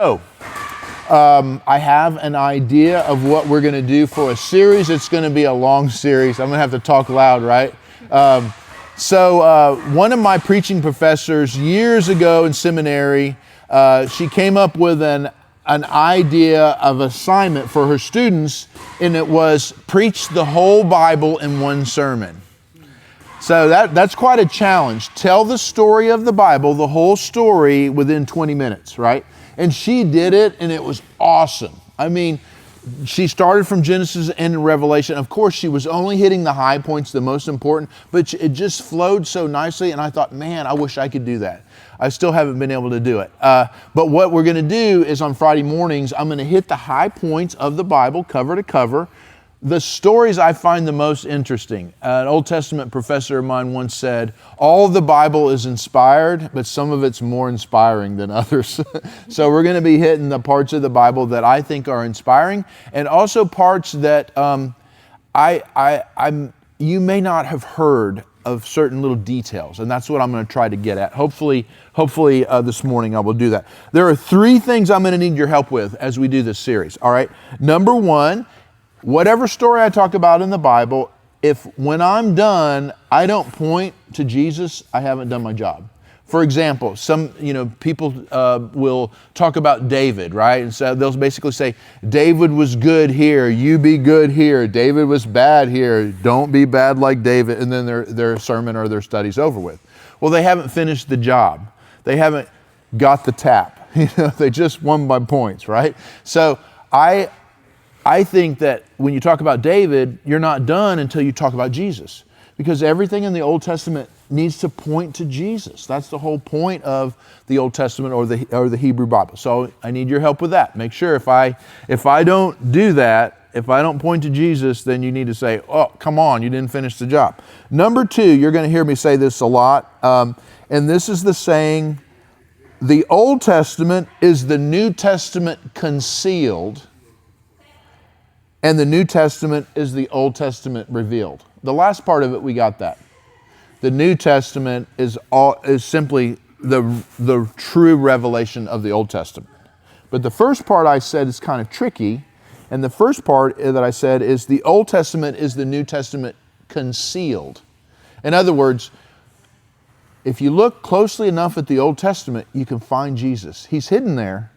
So, I have an idea of what we're going to do for a series. It's going to be a long series. I'm going to have to talk loud, right? One of my preaching professors years ago in seminary, she came up with an idea of assignment for her students, and it was preach the whole Bible in one sermon. So that's quite a challenge. Tell the story of the Bible, the whole story, within 20 minutes, right? And she did it, and it was awesome. I mean, she started from Genesis and Revelation. Of course, she was only hitting the high points, the most important, but it just flowed so nicely, and I thought, man, I wish I could do that. I still haven't been able to do it. But what we're going to do is on Friday mornings, I'm going to hit the high points of the Bible, cover to cover. The stories I find the most interesting. An Old Testament professor of mine once said, all of the Bible is inspired, but some of it's more inspiring than others. So we're going to be hitting the parts of the Bible that I think are inspiring, and also parts that you may not have heard of certain little details, and that's what I'm going to try to get at. Hopefully this morning I will do that. There are three things I'm going to need your help with as we do this series, all right? Number one, whatever story I talk about in the Bible, if when I'm done, I don't point to Jesus, I haven't done my job. For example, some people will talk about David, right? And so they'll basically say, David was good here, you be good here. David was bad here, don't be bad like David. And then their sermon or their study's over with. Well, they haven't finished the job. They haven't got the tap. They just won by points, right? So I think that when you talk about David, you're not done until you talk about Jesus, because everything in the Old Testament needs to point to Jesus. That's the whole point of the Old Testament or the Hebrew Bible. So I need your help with that. Make sure if I don't do that, if I don't point to Jesus, then you need to say, oh, come on, you didn't finish the job. Number two, you're going to hear me say this a lot, and this is the saying, the Old Testament is the New Testament concealed, and the New Testament is the Old Testament revealed. The last part of it, we got that. The New Testament is simply the true revelation of the Old Testament. But the first part I said is kind of tricky, and the first part that I said is the Old Testament is the New Testament concealed. In other words, if you look closely enough at the Old Testament, you can find Jesus. He's hidden there.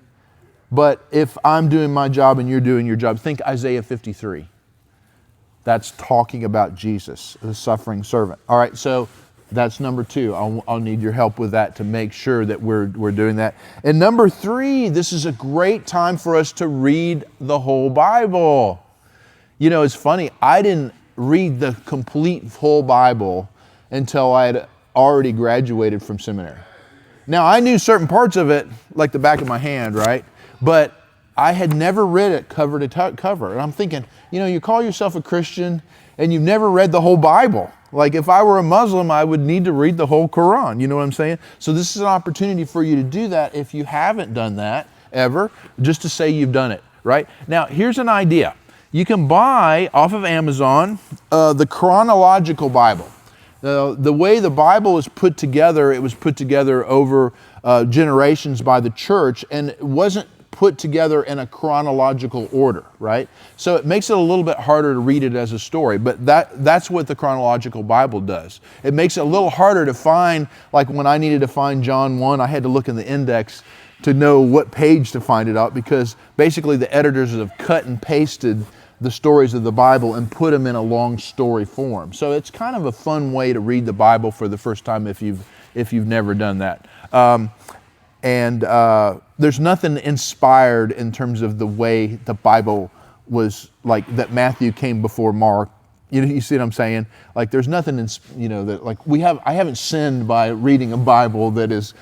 But if I'm doing my job and you're doing your job, think Isaiah 53. That's talking about Jesus, the suffering servant. All right, so that's number two. I'll need your help with that to make sure that we're doing that. And number three, this is a great time for us to read the whole Bible. You know, it's funny, I didn't read the complete whole Bible until I had already graduated from seminary. Now, I knew certain parts of it like the back of my hand, right? But I had never read it cover to cover. And I'm thinking, you call yourself a Christian and you've never read the whole Bible. Like if I were a Muslim, I would need to read the whole Quran. You know what I'm saying? So this is an opportunity for you to do that if you haven't done that ever, just to say you've done it, right? Now, here's an idea. You can buy off of Amazon the chronological Bible. The way the Bible is put together, it was put together over generations by the church, and it wasn't put together in a chronological order, right? So it makes it a little bit harder to read it as a story, but that's what the chronological Bible does. It makes it a little harder to find, like when I needed to find John 1, I had to look in the index to know what page to find it out, because basically the editors have cut and pasted the stories of the Bible and put them in a long story form. So it's kind of a fun way to read the Bible for the first time if you've never done that. There's nothing inspired in terms of the way the Bible was, like that Matthew came before Mark. You see what I'm saying? Like there's nothing that like I haven't sinned by reading a Bible that is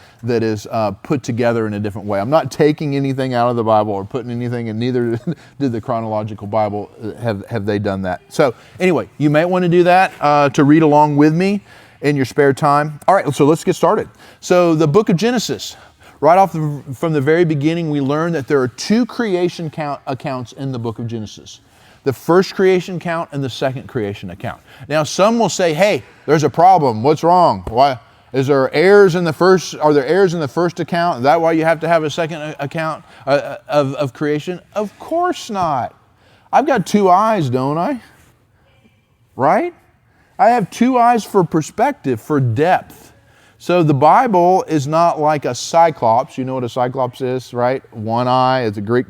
put together in a different way. I'm not taking anything out of the Bible or putting anything, and neither did the chronological Bible have they done that. So anyway, you might want to do that to read along with me in your spare time. All right, so let's get started. So the book of Genesis. Right off from the very beginning, we learn that there are two creation accounts in the book of Genesis. The first creation account and the second creation account. Now, some will say, hey, there's a problem. What's wrong? Why? Is there heirs in the first? Are there heirs in the first account? Is that why you have to have a second account of creation? Of course not. I've got two eyes, don't I? Right? I have two eyes for perspective, for depth. So the Bible is not like a cyclops. You know what a cyclops is, right? One eye. It's a Greek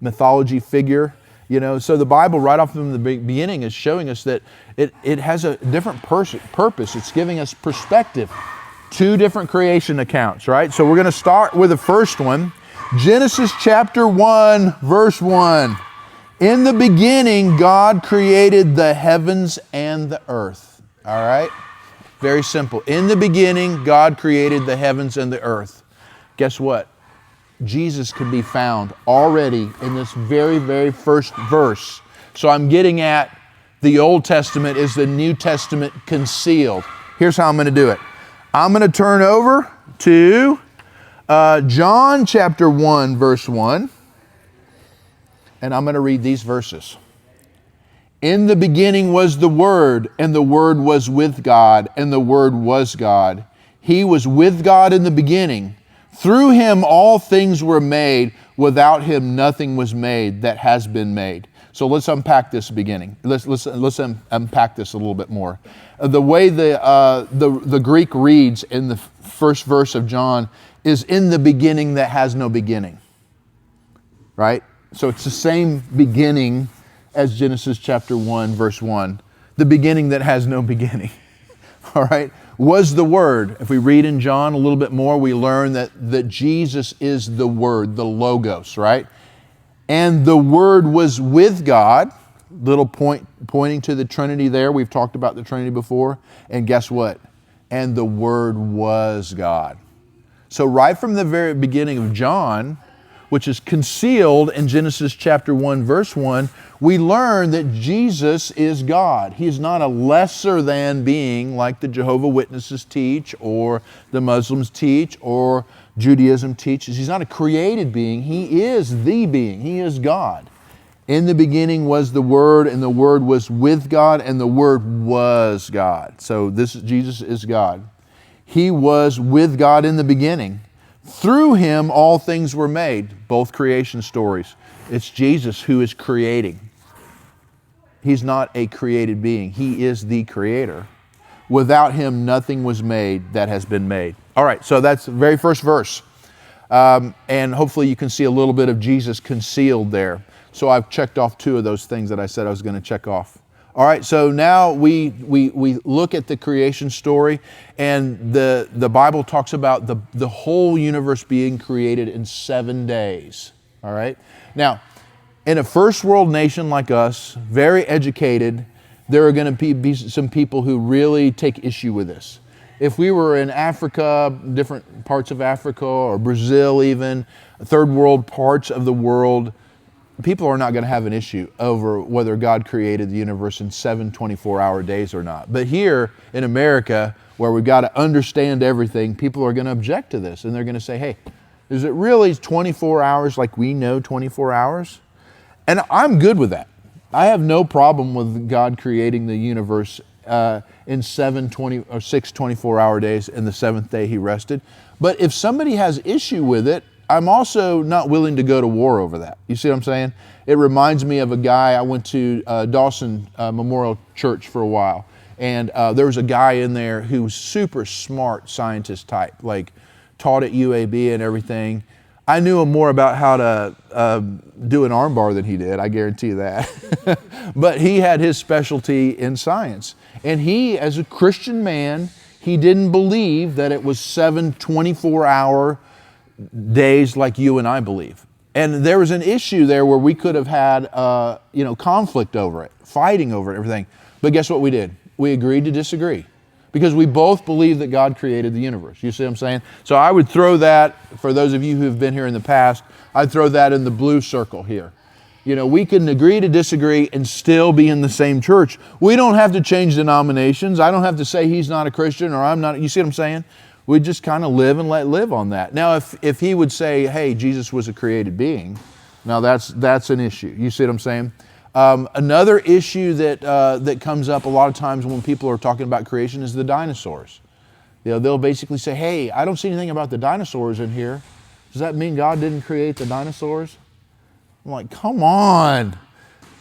mythology figure. So the Bible right off from the beginning is showing us that it has a different purpose. It's giving us perspective. Two different creation accounts, right? So we're going to start with the first one. Genesis chapter 1, verse 1. In the beginning, God created the heavens and the earth. All right? Very simple. In the beginning, God created the heavens and the earth. Guess what? Jesus can be found already in this very, very first verse. So I'm getting at the Old Testament is the New Testament concealed. Here's how I'm going to do it. I'm going to turn over to John chapter 1, verse 1. And I'm going to read these verses. In the beginning was the Word, and the Word was with God, and the Word was God. He was with God in the beginning. Through Him all things were made. Without Him nothing was made that has been made. So let's unpack this beginning. Let's unpack this a little bit more. The way the Greek reads in the first verse of John is in the beginning that has no beginning. Right? So it's the same beginning as Genesis chapter 1, verse 1. The beginning that has no beginning. All right? Was the Word. If we read in John a little bit more, we learn that Jesus is the Word, the Logos, right? And the Word was with God. Little pointing to the Trinity there. We've talked about the Trinity before. And guess what? And the Word was God. So right from the very beginning of John, which is concealed in Genesis chapter 1, verse 1, we learn that Jesus is God. He is not a lesser than being like the Jehovah's Witnesses teach, or the Muslims teach, or Judaism teaches. He's not a created being. He is the being. He is God. In the beginning was the Word, and the Word was with God, and the Word was God. So Jesus is God. He was with God in the beginning. Through Him all things were made, both creation stories. It's Jesus who is creating. He's not a created being. He is the Creator. Without Him nothing was made that has been made. All right, so that's the very first verse. And hopefully you can see a little bit of Jesus concealed there. So I've checked off two of those things that I said I was going to check off. All right, so now we look at the creation story, and the Bible talks about the whole universe being created in 7 days. All right? Now, in a first world nation like us, very educated, there are going to be some people who really take issue with this. If we were in Africa, different parts of Africa, or Brazil even, third world parts of the world, people are not going to have an issue over whether God created the universe in 7 24-hour days or not. But here in America, where we've got to understand everything, people are going to object to this. And they're going to say, hey, is it really 24 hours like we know 24 hours? And I'm good with that. I have no problem with God creating the universe in 6 24-hour days, and the seventh day He rested. But if somebody has issue with it, I'm also not willing to go to war over that. You see what I'm saying? It reminds me of a guy. I went to Dawson Memorial Church for a while, and there was a guy in there who was super smart scientist type, like taught at UAB and everything. I knew him more about how to do an armbar than he did, I guarantee you that. But he had his specialty in science. And he, as a Christian man, he didn't believe that it was 7 24-hour days like you and I believe. And there was an issue there where we could have had conflict over it, fighting over it, everything. But guess what we did? We agreed to disagree, because we both believe that God created the universe. You see what I'm saying? So I would throw that, for those of you who have been here in the past, I'd throw that in the blue circle here. You know, we can agree to disagree and still be in the same church. We don't have to change denominations. I don't have to say he's not a Christian or I'm not. You see what I'm saying? We just kind of live and let live on that. Now, if he would say, hey, Jesus was a created being, now that's an issue. You see what I'm saying? Another issue that comes up a lot of times when people are talking about creation is the dinosaurs. They'll basically say, hey, I don't see anything about the dinosaurs in here. Does that mean God didn't create the dinosaurs? I'm like, come on.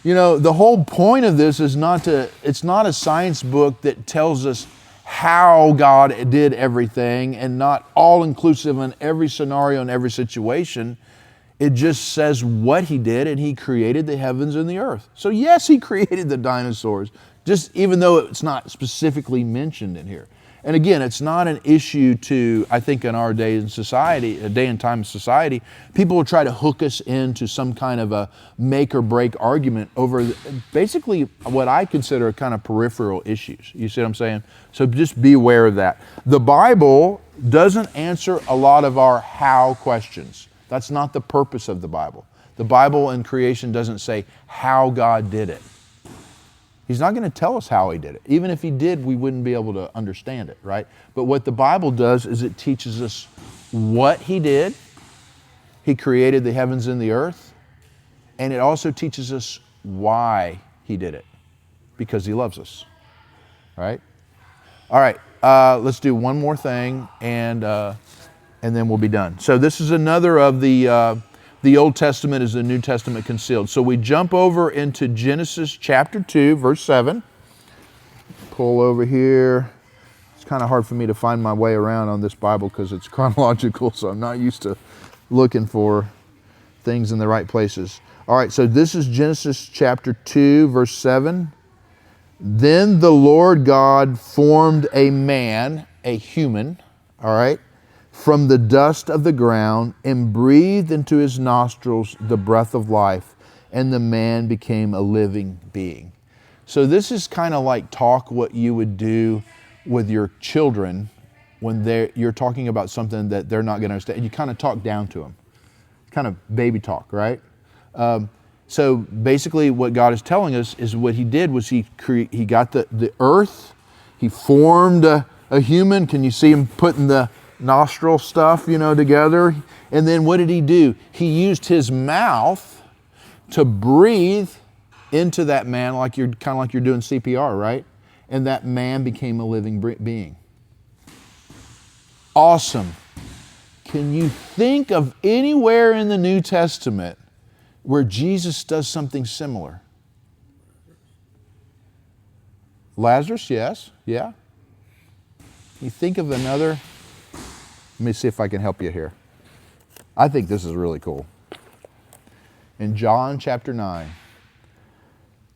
The whole point of this is it's not a science book that tells us how God did everything and not all inclusive in every scenario and every situation. It just says what He did, and He created the heavens and the earth. So yes, He created the dinosaurs, just even though it's not specifically mentioned in here. And again, it's not an issue I think in our day and time in society, people will try to hook us into some kind of a make or break argument over basically what I consider kind of peripheral issues. You see what I'm saying? So just be aware of that. The Bible doesn't answer a lot of our how questions. That's not the purpose of the Bible. The Bible in creation doesn't say how God did it. He's not going to tell us how He did it. Even if He did, we wouldn't be able to understand it, right? But what the Bible does is it teaches us what He did. He created the heavens and the earth. And it also teaches us why He did it. Because He loves us, right? All right, let's do one more thing and then we'll be done. So this is another of the Old Testament is the New Testament concealed. So we jump over into Genesis chapter 2, verse 7. Pull over here. It's kind of hard for me to find my way around on this Bible because it's chronological, so I'm not used to looking for things in the right places. All right, so this is Genesis chapter 2, verse 7. Then the Lord God formed a man, a human, all right, from the dust of the ground, and breathed into his nostrils the breath of life, and the man became a living being. So this is kind of like what you would do with your children when you're talking about something that they're not going to understand. You kind of talk down to them, kind of baby talk, right? So basically what God is telling us is what He did was He got the earth, He formed a human. Can you see Him putting the nostril stuff, together? And then what did He do? He used His mouth to breathe into that man kind of like you're doing CPR, right? And that man became a living being. Awesome. Can you think of anywhere in the New Testament where Jesus does something similar? Lazarus, yes. Yeah. You think of another? Let me see if I can help you here. I think this is really cool. In John chapter 9,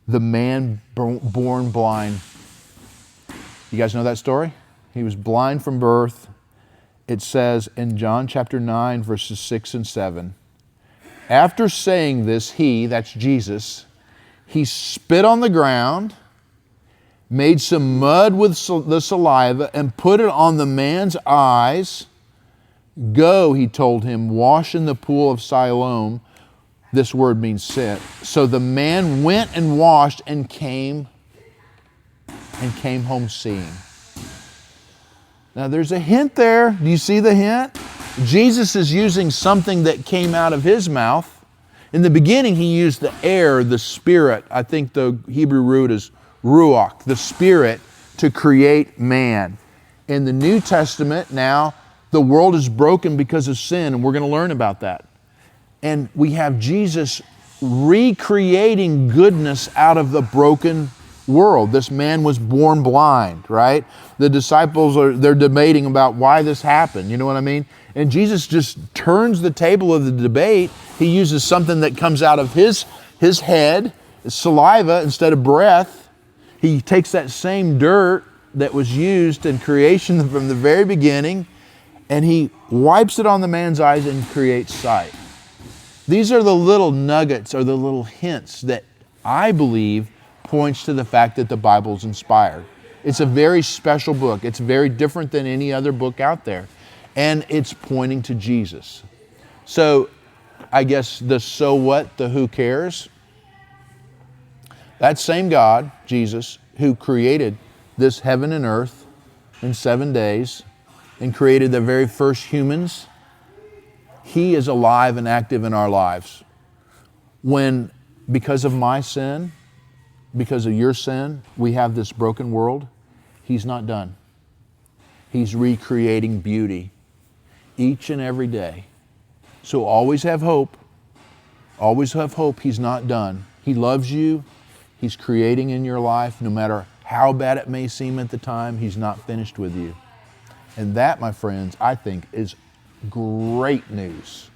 the man born blind. You guys know that story? He was blind from birth. It says in John chapter 9, verses 6 and 7, after saying this, that's Jesus, he spit on the ground, made some mud with the saliva, and put it on the man's eyes. Go, he told him, wash in the pool of Siloam. This word means sent. So the man went and washed and came home seeing. Now there's a hint there. Do you see the hint? Jesus is using something that came out of His mouth. In the beginning, He used the air, the spirit. I think the Hebrew root is ruach, the spirit, to create man. In the New Testament now, the world is broken because of sin, and we're going to learn about that. And we have Jesus recreating goodness out of the broken world. This man was born blind, right? The disciples they're debating about why this happened. You know what I mean? And Jesus just turns the table of the debate. He uses something that comes out of his head, saliva instead of breath. He takes that same dirt that was used in creation from the very beginning, and He wipes it on the man's eyes and creates sight. These are the little nuggets or the little hints that I believe points to the fact that the Bible is inspired. It's a very special book. It's very different than any other book out there. And it's pointing to Jesus. So I guess the so what, the who cares, that same God, Jesus, who created this heaven and earth in 7 days and created the very first humans, He is alive and active in our lives. When, because of my sin, because of your sin, we have this broken world, He's not done. He's recreating beauty each and every day. So always have hope. Always have hope. He's not done. He loves you. He's creating in your life. No matter how bad it may seem at the time, He's not finished with you. And that, my friends, I think is great news.